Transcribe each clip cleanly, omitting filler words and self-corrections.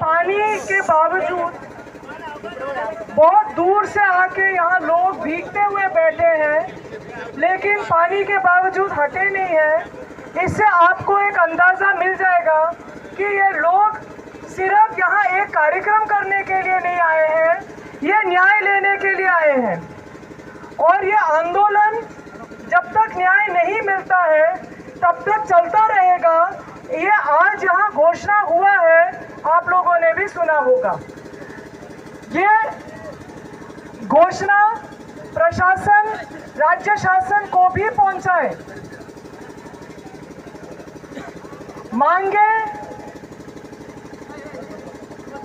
पानी के बावजूद बहुत दूर से आके यहाँ लोग भीगते हुए बैठे हैं, लेकिन पानी के बावजूद हटे नहीं है। इससे आपको एक अंदाज़ा मिल जाएगा कि ये लोग सिर्फ यहाँ एक कार्यक्रम करने के लिए नहीं आए हैं, ये न्याय लेने के लिए आए हैं। और ये आंदोलन जब तक न्याय नहीं मिलता है तब तक चलता रहेगा। ये आज यहाँ घोषणा हुआ है, आप लोगों ने भी सुना होगा। ये घोषणा प्रशासन, राज्य शासन को भी पहुंचाए। मांगे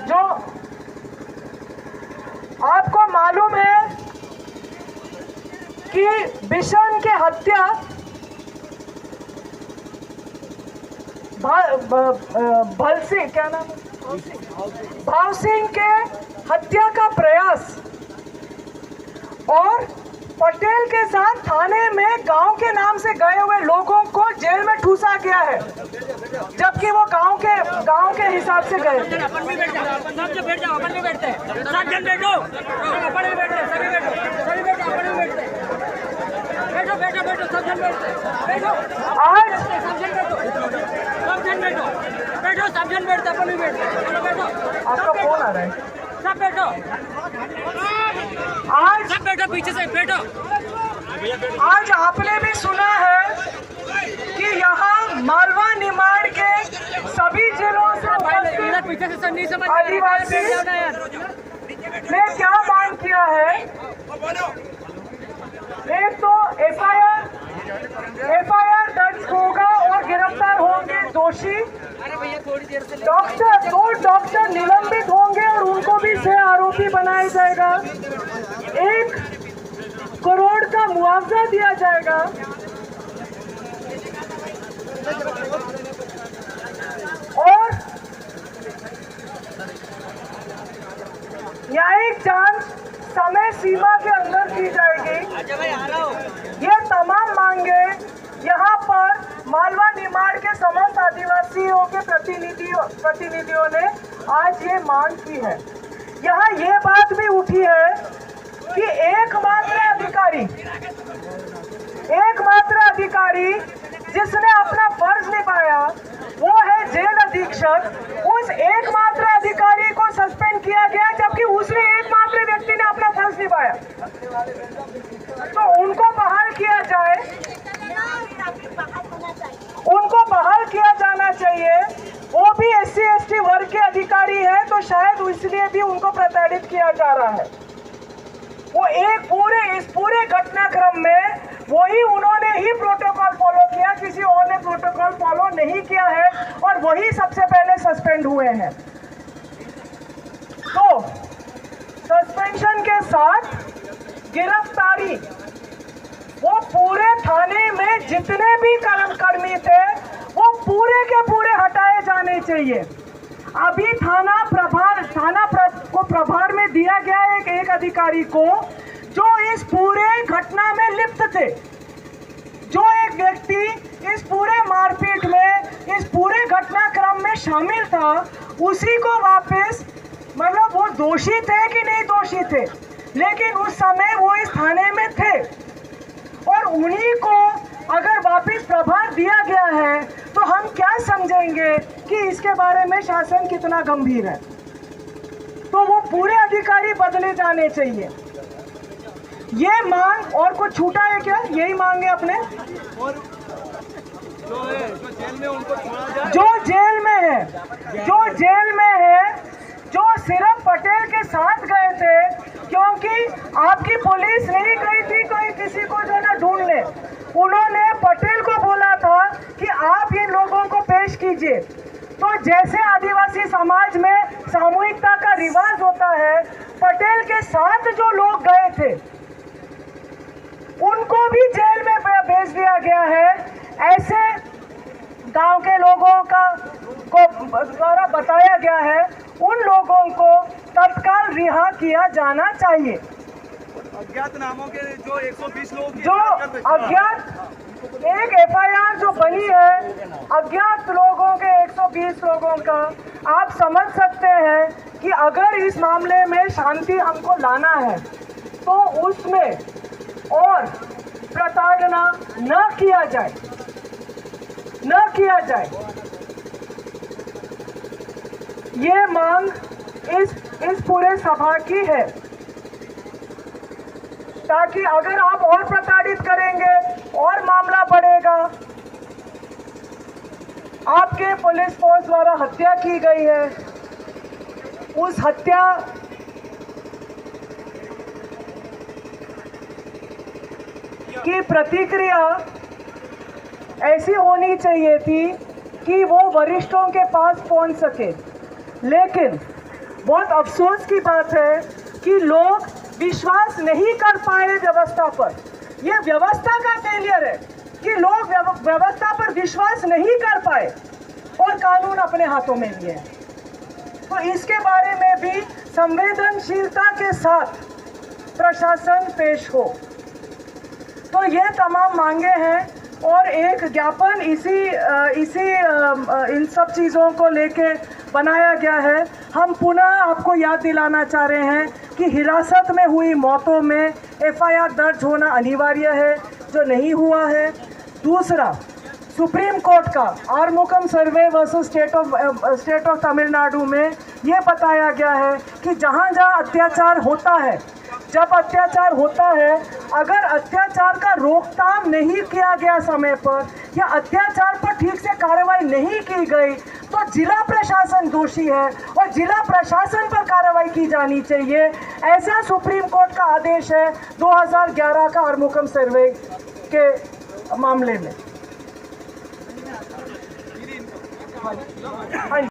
जो आपको मालूम है कि बिशन के हत्या भलसिंह, क्या नाम है, भाव सिंह के हत्या का प्रयास और पटेल के साथ थाने में गांव के नाम से गए हुए लोगों को जेल में ठूसा गया है, जबकि वो गांव के हिसाब से गए। अपन भी बैठ जाओ, सब जन बैठ जाओ, अपन भी बैठते हैं, सब जन बैठो, अपन भी बैठते हैं, सभी बैठो, सभी बैठो, अपन भी बैठते हैं, बैठो बैठो बैठो, सब जन बैठते हैं, बैठो, आज सब जन बैठो, सब जन बैठो, बैठो, सब जन बैठते हैं, अपन भी बैठते हैं, चलो बैठो। आपका फोन आ रहा है, सब बैठो, आज सब बैठो, पीछे से बैठो। आज आपने भी सुना है कि यहाँ मालवा निमाड़ के सभी जिलों से पीछे से नहीं समझ आदिवासी ने क्या मांग किया है। एक तो एफआईआर दर्ज होगा और गिरफ्तार होंगे दोषी। दो डॉक्टर निलंबित होंगे और उनको भी सह आरोपी बनाया जाएगा। 1 करोड़ का मुआवजा दिया जाएगा और न्यायिक जांच समय सीमा के अंदर की जाएगी। ये तमाम मांगे यहाँ पर मालवा निमाड़ के समस्त आदिवासियों के प्रतिनिधियों ने आज ये मांग की है। यहाँ ये बात भी उठी है कि एकमात्र अधिकारी जिसने अपना फर्ज निभाया वो है जेल अधीक्षक। उस एकमात्र अधिकारी को सस्पेंड किया गया, जबकि उसने एकमात्र व्यक्ति ने अपना फर्ज निभाया। तो उनको बहाल किया जाए, उनको बहाल किया जाना चाहिए। वो भी SC/ST वर्ग के अधिकारी है, तो शायद इसलिए भी उनको प्रताड़ित किया जा रहा है। वो इस पूरे घटनाक्रम में वही उन्होंने ही प्रोटोकॉल फॉलो किया, किसी और ने प्रोटोकॉल फॉलो नहीं किया है और वही सबसे पहले सस्पेंड हुए हैं। तो सस्पेंशन के साथ गिरफ्तारी, वो पूरे थाने में जितने भी कर्मकर्मी थे वो पूरे के पूरे हटाए जाने चाहिए। अभी थाना को प्रभार में दिया गया एक अधिकारी को जो इस पूरे घटना में लिप्त थे। जो एक व्यक्ति इस पूरे मारपीट में, इस पूरे घटनाक्रम में शामिल था, उसी को वापस, मतलब वो दोषी थे कि नहीं दोषी थे, लेकिन उस समय वो इस थाने में थे और उन्हीं को अगर वापस प्रभार दिया गया है तो हम क्या समझेंगे कि इसके बारे में शासन कितना गंभीर है। तो वो पूरे अधिकारी बदले जाने चाहिए। ये मांग, और कुछ छूटा है क्या? यही मांग है अपने, और जो जेल में उनको छोड़ा जाए, जो जेल में है, जो सिर्फ पटेल के साथ गए थे, क्योंकि आपकी पुलिस नहीं गई थी कोई किसी को जो ना ढूंढने। उन्होंने पटेल को बोला था कि आप इन लोगों को पेश कीजिए। तो जैसे आदिवासी समाज में सामूहिकता का रिवाज होता है, पटेल के साथ जो लोग गए थे उनको भी जेल में भेज दिया गया है। ऐसे गांव के लोगों को द्वारा बताया गया है, उन लोगों को तत्काल रिहा किया जाना चाहिए। अज्ञात नामों के जो 120 लोग जो अज्ञात एक एफआईआर जो बनी है अज्ञात लोगों के 120 लोगों का, आप समझ सकते हैं कि अगर इस मामले में शांति हमको लाना है तो उसमें और प्रताड़ना न किया जाए। ये मांग इस पूरे सभा की है, ताकि अगर आप और प्रताड़ित करेंगे और मामला बढ़ेगा। आपके पुलिस फोर्स द्वारा हत्या की गई है, उस हत्या की प्रतिक्रिया ऐसी होनी चाहिए थी कि वो वरिष्ठों के पास पहुंच सके, लेकिन बहुत अफसोस की बात है कि लोग विश्वास नहीं कर पाए व्यवस्था पर। यह व्यवस्था का फेलियर है कि लोग व्यवस्था पर विश्वास नहीं कर पाए और कानून अपने हाथों में लिए। तो इसके बारे में भी संवेदनशीलता के साथ प्रशासन पेश हो। तो ये तमाम मांगे हैं और एक ज्ञापन इन सब चीज़ों को लेके बनाया गया है। हम पुनः आपको याद दिलाना चाह रहे हैं कि हिरासत में हुई मौतों में एफआईआर दर्ज होना अनिवार्य है, जो नहीं हुआ है। दूसरा, सुप्रीम कोर्ट का आरमुकम सर्वे वर्सेस स्टेट ऑफ तमिलनाडु में ये बताया गया है कि जहाँ अत्याचार होता है, जब अत्याचार होता है, अगर अत्याचार का रोकथाम नहीं किया गया समय पर या अत्याचार पर ठीक से कार्रवाई नहीं की गई तो जिला प्रशासन दोषी है और जिला प्रशासन पर कार्रवाई की जानी चाहिए। ऐसा सुप्रीम कोर्ट का आदेश है 2011 का आरमुकम सर्वे के मामले में।